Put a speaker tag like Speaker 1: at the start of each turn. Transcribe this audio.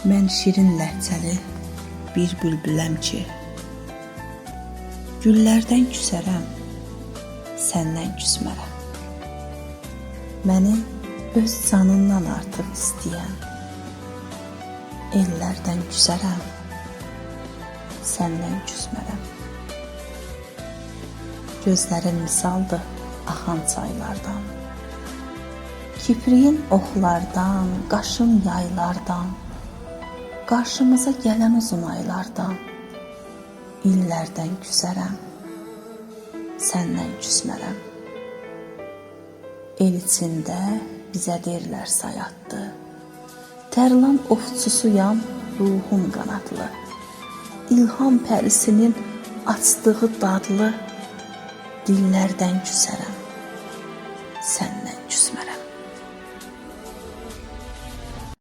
Speaker 1: Mən şirin ləhcəli bir bülbüləm ki, güllərdən küsərəm, səndən küsmərəm. Məni öz canından artıq istəyən, ellərdən küsərəm, səndən küsmərəm. Gözlərin misaldır axan çaylardan, kipriyin oxlardan, qaşın yaylardan, qarşımıza gələn uzun aylardan, illərdən küsərəm, səndən küsmərəm. El içində bizə deyirlər sayatdı, tərlan ovçusuyam, ruhum qanadlı, İlham pərisinin açdığı dadlı, dillərdən küsərəm, səndən küsmərəm.